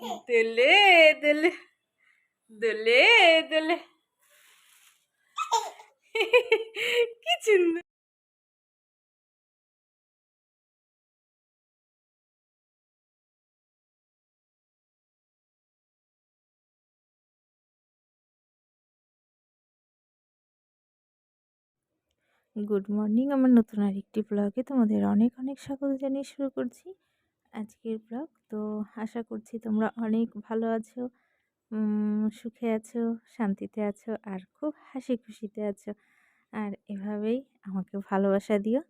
দোলে দোলে দোলে দোলে কি সুন্দর। গুড মর্নিং, আমার নতুন আরেকটি ব্লগে তোমাদের অনেক অনেক স্বাগত জানিয়ে শুরু করছি আজকের ব্লগ। তো আশা করছি তোমরা অনেক ভালো আছো, সুখে আছো, শান্তিতে আছো আর খুব হাসি খুশিতে আছো। আর এভাবেই আমাকে ভালোবাসা দিও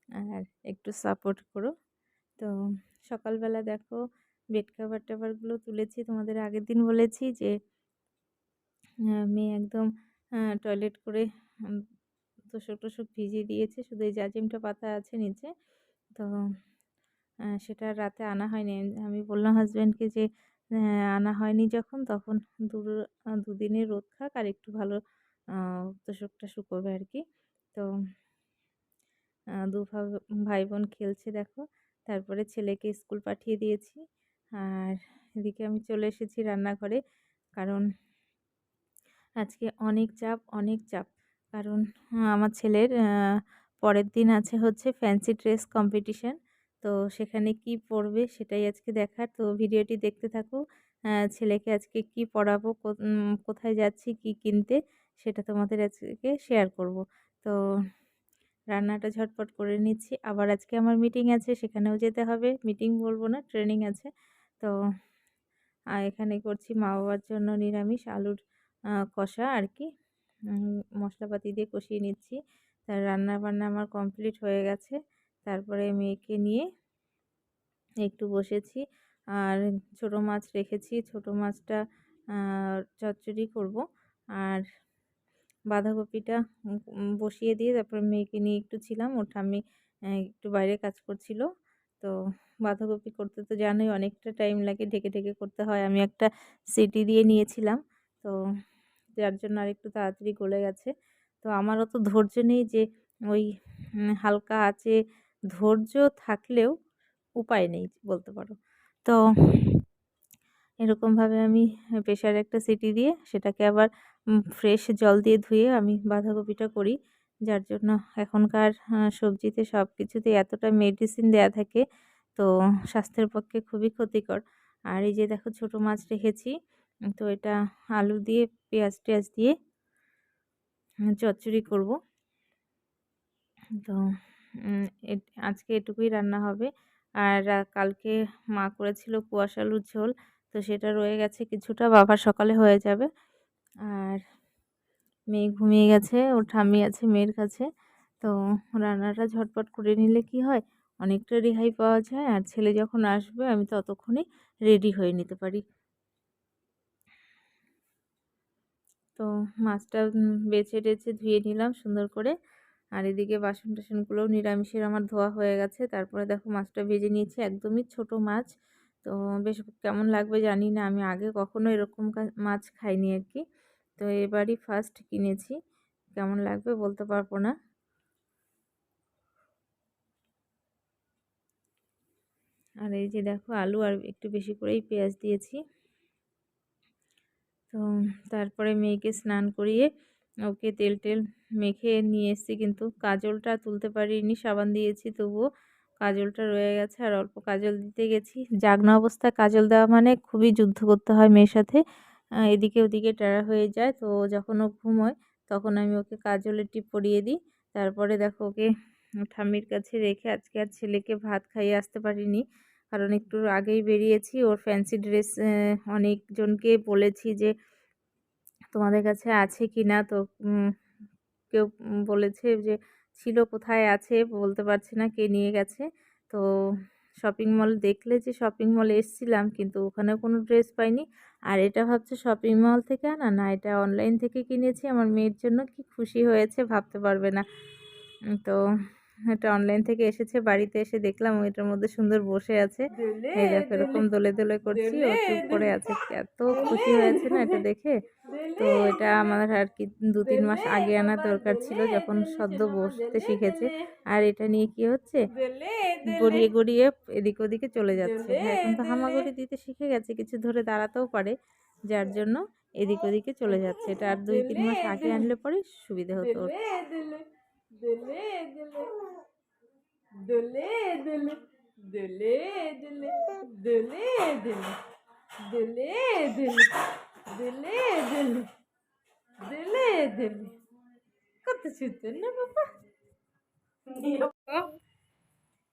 আর একটু সাপোর্ট করো। তো সকালবেলা দেখো বেড কাভার টাভারগুলো তুলেছি, তোমাদের আগের দিন বলেছি যে মেয়ে একদম টয়লেট করে তোষক টোষক ভিজিয়ে দিয়েছে, শুধু এই জাজিমটা পাতা আছে নিচে। তো সেটা রাতে আনা হয়নি। আমি বললাম হাজব্যান্ডকে যে আনা হয়নি যখন, তখন দুদিনের রোদ খাক আর একটু ভালো তোষকটা শুকোবে আর কি। তো দু ভাই বোন খেলছে দেখো। তারপরে ছেলেকে স্কুল পাঠিয়ে দিয়েছি আর এদিকে আমি চলে এসেছি রান্নাঘরে, কারণ আজকে অনেক চাপ। কারণ আমার ছেলের পরের দিন আছে হচ্ছে ফ্যান্সি ড্রেস কম্পিটিশন। তো সেখানে কি পরবে সেটাই আজকে দেখার। তো ভিডিওটি দেখতে থাকো। ছেলেকে আজকে কি পরাবো, কোথায় যাচ্ছি, কি কিনতে, সেটা তোমাদের আজকে শেয়ার করব। তো রান্নাটা ঝটপট করে নিচ্ছি। আবার আজকে আমার মিটিং আছে, সেখানেও যেতে হবে। মিটিং বলবো না, ট্রেনিং আছে। তো এখানে করছি মা বাবার জন্য নিরামিষ আলুর কষা আর কি। মশলাপাতি দিয়ে কষিয়ে নিচ্ছি। তার রান্না বান্না আমার কমপ্লিট হয়ে গেছে। তারপরে মেয়েকে নিয়ে একটু বসেছি। আর ছোটো মাছ রেখেছি, ছোটো মাছটা চচ্চড়ি করব। আর বাঁধাকপিটা বসিয়ে দিয়ে তারপর মেয়েকে নিয়ে একটু ছিলাম। ওর ঠাম্মি একটু বাইরে কাজ করছিল। তো বাঁধাকপি করতে তো জানোই অনেকটা টাইম লাগে, ঢেকে ঢেকে করতে হয়। আমি একটা সিটি দিয়ে নিয়েছিলাম, তো যার জন্য আরেকটু তাড়াতাড়ি গলে গেছে। তো আমার অত ধৈর্য নেই যে ওই হালকা আঁচে, ধৈর্য থাকলেও উপায় নেই বলতে পারো। তো এরকমভাবে আমি প্রেসারে একটা সিটি দিয়ে সেটাকে আবার ফ্রেশ জল দিয়ে ধুয়ে আমি বাঁধাকপিটা করি। যার জন্য এখনকার সবজিতে সব কিছুতেই এতটা মেডিসিন দেয়া থাকে, তো স্বাস্থ্যের পক্ষে খুবই ক্ষতিকর। আর এই যে দেখো ছোটো মাছ রেখেছি, তো এটা আলু দিয়ে পেঁয়াজ টেয়াজ দিয়ে চচ্চড়ি করব। তো আজকে এটুকুই রান্না হবে। আর কালকে মা করেছিল কুয়াশ আলুর ঝোল, তো সেটা রয়ে গেছে কিছুটা, বাবার সকালে হয়ে যাবে। আর মেয়ে ঘুমিয়ে গেছে, ওর ঠাম্মি আছে মেয়ের কাছে। তো রান্নাটা ঝটপট করে নিলে কি হয়, অনেকটা রেহাই পাওয়া যায়। আর ছেলে যখন আসবে আমি ততক্ষণে রেডি হয়ে নিতে পারি। তো মাছটা বেছে টেছে ধুয়ে নিলাম সুন্দর করে। আর এদিকে বাসন টাসনগুলোও নিরামিষের আমার ধোয়া হয়ে গেছে। তারপরে দেখো মাছটা ভেজে নিয়েছি, একদমই ছোট মাছ। তো বেশ কেমন লাগবে জানি না, আমি আগে কখনো এরকম মাছ খাইনি আর কি। তো এবারই ফার্স্ট কিনেছি, কেমন লাগবে বলতে পারবো না। আর এই যে দেখো আলু আর একটু বেশি করেই পেঁয়াজ দিয়েছি। তো তারপরে মেয়েকে স্নান করিয়ে ওকে তেল টেল মেখে নিয়ে এসেছি, কিন্তু কাজলটা তুলতে পারিনি, সাবান দিয়েছি তবুও কাজলটা রয়ে গেছে। আর অল্প কাজল দিতে গেছি, জাগনা অবস্থায় কাজল দেওয়া মানে খুবই যুদ্ধ করতে হয় মেয়ের সাথে, এদিকে ওদিকে টেরা হয়ে যায়। তো যখন ও ঘুমোয় তখন আমি ওকে কাজলের টিপ পরিয়ে দিই। তারপরে দেখো ওকে ঠাম্মির কাছে রেখে আজকে আর ছেলেকে ভাত খাইয়ে আসতে পারিনি, কারণ একটু আগেই বেরিয়েছি। ওর ফ্যান্সি ড্রেস অনেকজনকে বলেছি যে তোমাদের কাছে আছে কি না। তো কেউ বলেছে যে ছিল, কোথায় আছে বলতে পারছে না, কে নিয়ে গেছে। তো শপিং মল দেখলে যে শপিং মলে এসেছিলাম, কিন্তু ওখানে কোনো ড্রেস পাইনি। আর এটা ভাবছে শপিং মল থেকে আনা, না এটা অনলাইন থেকে কিনেছি। আমার মেয়ের জন্য কি খুশি হয়েছে ভাবতে পারবে না। তো এটা অনলাইন থেকে এসেছে, বাড়িতে এসে দেখলাম এটার মধ্যে সুন্দর বসে আছে। এই দেখো এরকম দোলে দোলে করছি, ও চুপ করে আছে। এত খুশি হয়েছে না এটা দেখে। তো এটা আমার আর কি 2-3 মাস আগে আনা দরকার ছিল, যখন সদ্য বসতে শিখেছে। আর এটা নিয়ে কি হচ্ছে, গড়িয়ে গড়িয়ে এদিক ওদিকে চলে যাচ্ছে। এখন তো হামাগুড়ি দিতে শিখে গেছে, কিছু ধরে দাঁড়াতেও পারে, যার জন্য এদিক ওদিকে চলে যাচ্ছে। এটা আর 2-3 মাস আগে আনলে পরে সুবিধা হতো ওর। কত সুন্দর না বাবা।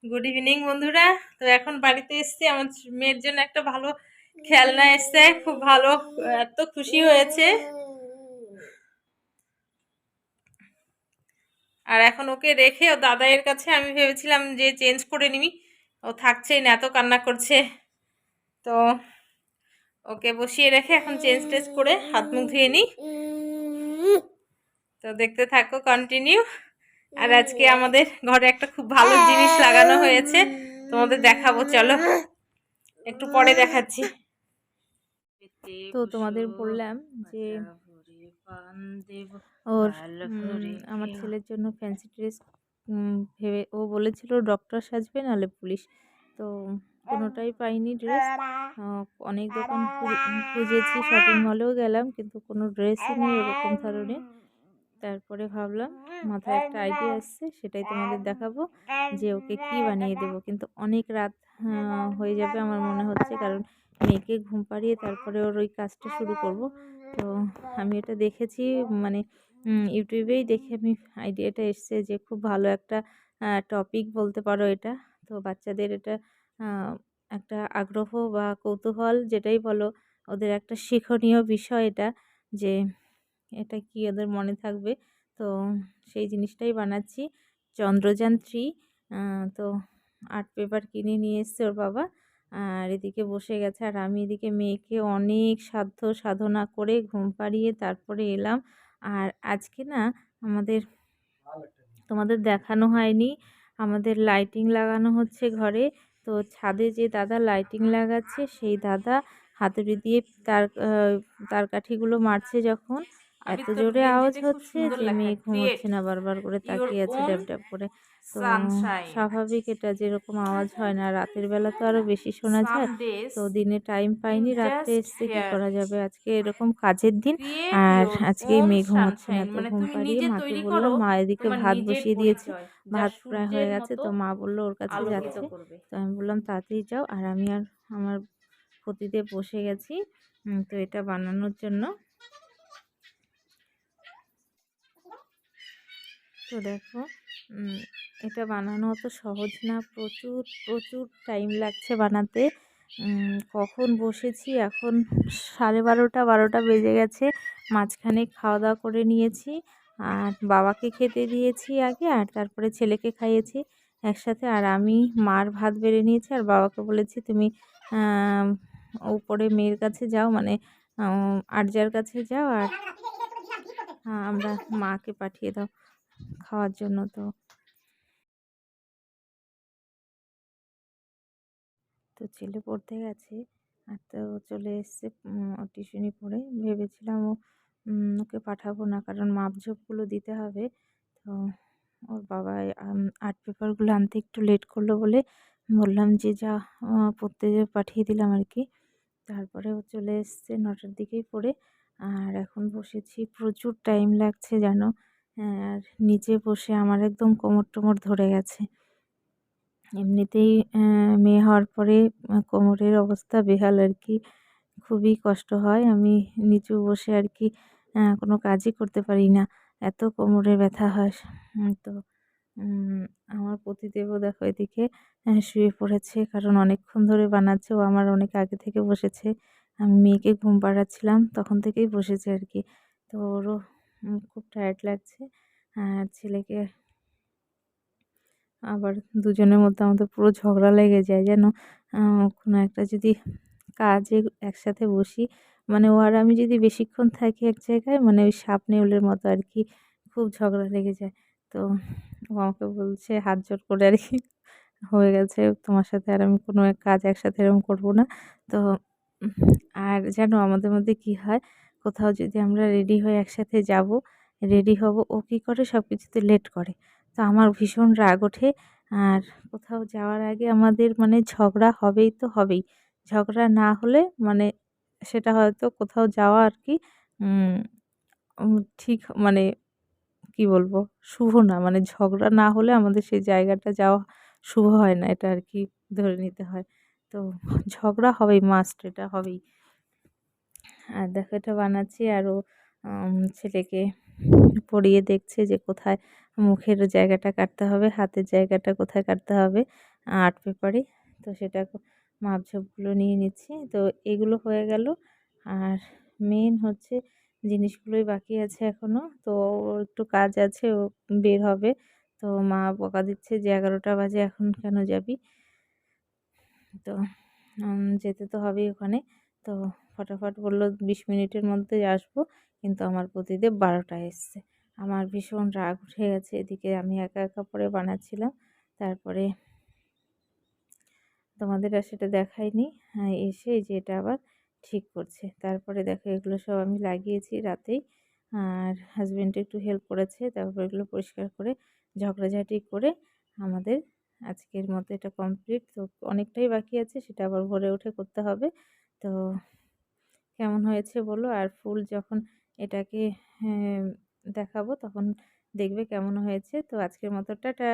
গুড ইভিনিং বন্ধুরা। তো এখন বাড়িতে এসেছি, আমার মেয়ের জন্য একটা ভালো খেলনা এসছে, খুব ভালো, এত খুশি হয়েছে। আর এখন ওকে রেখে ও দাদাইয়ের কাছে আমি ভেবেছিলাম যে চেঞ্জ করে নিবি, ও থাকছেই না, এত কান্না করছে। তো ওকে বসিয়ে রেখে এখন চেঞ্জ টেঞ্জ করে হাত মুখ ধুয়ে নিই। তো দেখতে থাকো কন্টিনিউ। আর আজকে আমাদের ঘরে একটা খুব ভালো জিনিস লাগানো হয়েছে, তোমাদের দেখাবো, চলো একটু পরে দেখাচ্ছি। তো তোমাদের বললাম যে ওর আমার ছেলের জন্য ফ্যান্সি ড্রেস ভেবে, ও বলেছিল ডক্টর সাজবে নাহলে পুলিশ। তো কোনোটাই পাইনি ড্রেস, অনেক দোকান খুঁজেছি, শপিং মলেও গেলাম, কিন্তু কোনো ড্রেসই নেই ওরকম ধরনের। তারপরে ভাবলাম, মাথায় একটা আইডিয়া আসছে, সেটাই তোমাদের দেখাবো যে ওকে কি বানিয়ে দেবো। কিন্তু অনেক রাত হয়ে যাবে আমার মনে হচ্ছে, কারণ মেয়েকে ঘুম পাড়িয়ে তারপরে ওর ওই কাজটা শুরু করব। তো আমি এটা দেখেছি, মানে ইউটিউবেই দেখে আমি আইডিয়াটা এসছে যে খুব ভালো একটা টপিক বলতে পারো এটা। তো বাচ্চাদের এটা একটা আগ্রহ বা কৌতূহল যেটাই বলো, ওদের একটা শিক্ষণীয় বিষয় এটা, যে এটা কি ওদের মনে থাকবে। তো সেই জিনিসটাই বানাচ্ছি। চন্দ্রযান-3, তো আর্ট পেপার কিনে নিয়ে এসছে ওর বাবা, আর এদিকে বসে গেছে। আর আমি এদিকে মেয়েকে অনেক সাধ্য সাধনা করে ঘুম পাড়িয়ে তারপরে এলাম। আর আজকে না আমাদের, তোমাদের দেখানো হয়নি, আমাদের লাইটিং লাগানো হচ্ছে ঘরে। তো ছাদে যে দাদা লাইটিং লাগাচ্ছে, সেই দাদা হাতুড়ি দিয়ে তার কাঠিগুলো মারছে, যখন এত জোরে আওয়াজ হচ্ছে যে মেয়ে ঘুমোচ্ছে না, বারবার করে তাকিয়ে আছে ড্যাব ড্যাব করে। তো স্বাভাবিক, এটা যেরকম আওয়াজ হয় না, রাতের বেলা তো আরো বেশি শোনা যায়। তো দিনে টাইম পাইনি, রাত্রে এসছে, কি করা যাবে, আজকে এরকম কাজের দিন। আর আজকে মেয়ে ঘুমোচ্ছে না, তো ঘুম পাড়িয়ে মাকে বললাম, মা এদিকে ভাত বসিয়ে দিয়েছে, ভাত প্রায় হয়ে গেছে। তো মা বললো ওর কাছে যাচ্ছে। তো আমি বললাম তাড়াতাড়ি যাও। আর আমি আর আমার পতিদেব বসে গেছি তো এটা বানানোর জন্য। তো দেখো, এটা বানানো অত সহজ না, প্রচুর প্রচুর টাইম লাগছে বানাতে। কখন বসেছি, এখন 12:30 বেজে গেছে। মাঝখানে খাওয়া দাওয়া করে নিয়েছি, আর বাবাকে খেতে দিয়েছি আগে, আর তারপরে ছেলেকে খাইয়েছি একসাথে। আর আমি মার ভাত বেড়ে নিয়েছি, আর বাবাকে বলেছি তুমি উপরে মেয়ের কাছে যাও, মানে আর্যার কাছে যাও, আর আমরা মাকে পাঠিয়ে দাও খাওয়ার জন্য। তো ছেলে পড়তে গেছে, আর তো চলে এসছে টিউশনি পড়ে। ভেবেছিলাম ওকে পাঠাবো না, কারণ মাপঝোপগুলো দিতে হবে। তো ওর বাবা আর্ট পেপারগুলো আনতে একটু লেট করলো বলে বললাম যে যা পড়তে পাঠিয়ে দিলাম আর কি। তারপরে ও চলে এসছে 9টার দিকেই পড়ে। আর এখন বসেছি, প্রচুর টাইম লাগছে জানো। আর নিচে বসে আমার একদম কোমর টোমর ধরে গেছে। এমনিতেই মেয়ে হওয়ার পরে কোমরের অবস্থা বেহাল আর কি, খুবই কষ্ট হয়। আমি নিচু বসে আর কি কোনো কাজই করতে পারি না, এত কোমরে ব্যথা হয়। তো আমার পতিদেবও দেখো এদিকে শুয়ে পড়েছে, কারণ অনেকক্ষণ ধরে বানাচ্ছে, ও আমার অনেক আগে থেকে বসেছে। আমি মেয়েকে ঘুম পাড়াচ্ছিলাম তখন থেকেই বসেছে আর কি। তো ওরও খুব টায়ার্ড লাগছে। আর ছেলেকে আবার দুজনের মধ্যে আমাদের পুরো ঝগড়া লেগে যায় যেন। কোনো একটা যদি কাজে একসাথে বসি, মানে ও আর আমি যদি বেশিক্ষণ থাকি এক জায়গায়, মানে ওই সাপ নেউলের মতো আর কি, খুব ঝগড়া লেগে যায়। তো ও আমাকে বলছে হাত জোড় করে আরকি, হয়ে গেছে তোমার সাথে আর আমি কোনো এক কাজ একসাথে এরকম করব না। তো উম আর জানো আমাদের মধ্যে কি হয়, কোথাও যদি আমরা রেডি হয়ে একসাথে যাব, রেডি হব, ও কি করে সবকিছুতে লেট করে। তো আমার ভীষণ রাগ ওঠে। আর কোথাও যাওয়ার আগে আমাদের মানে ঝগড়া হবেই তো হবেই। ঝগড়া না হলে মানে সেটা হয়তো কোথাও যাওয়া আরকি উম উম ঠিক মানে কি বলবো? শুভ না। মানে ঝগড়া না হলে আমাদের সেই জায়গাটা যাওয়া শুভ হয় না। এটা আরকি ধরে নিতে হয়। তো ঝগড়া হবেই, মাস্ট, এটা হবেই। আর দেখো এটা বানাচ্ছি আরও ছেলেকে পরিয়ে দেখছে যে কোথায় মুখের জায়গাটা কাটতে হবে, হাতের জায়গাটা কোথায় কাটতে হবে আর্ট পেপারে। তো সেটা মাপঝোপগুলো নিয়ে নিচ্ছি। তো এগুলো হয়ে গেল। আর মেইন হচ্ছে জিনিসগুলোই বাকি আছে এখনো। তো ওর একটু কাজ আছে, ও বের হবে। তো মা বকা দিচ্ছে যে ১১টা বাজে, এখন কেন যাবি? তো যেতে তো হবেই ওখানে। তো ফটাফট বলল ২০ মিনিটের মধ্যে আসবো। কিন্তু আমার পতিদেব ১২টায় এসছে। আমার ভীষণ রাগ উঠে গেছে। এদিকে আমি একা, একা পরে বানাচ্ছিলাম। তারপরে তোমাদের আর সেটা দেখাইনি। হ্যাঁ, এসে এই যে এটা আবার ঠিক করছে। তারপরে দেখো এগুলো সব আমি লাগিয়েছি রাতেই। আর হাসব্যান্ড একটু হেল্প করেছে। তারপর এগুলো পরিষ্কার করে ঝগড়াঝাটি করে আমাদের আজকের মতো এটা কমপ্লিট। তো অনেকটাই বাকি আছে, সেটা আবার ভোরে উঠে করতে হবে। তো কেমন হয়েছে বলো? আর ফুল যখন এটাকে হ্যাঁ, দেখাবো তখন দেখবে কেমন হয়েছে। তো আজকের মতো টাটা।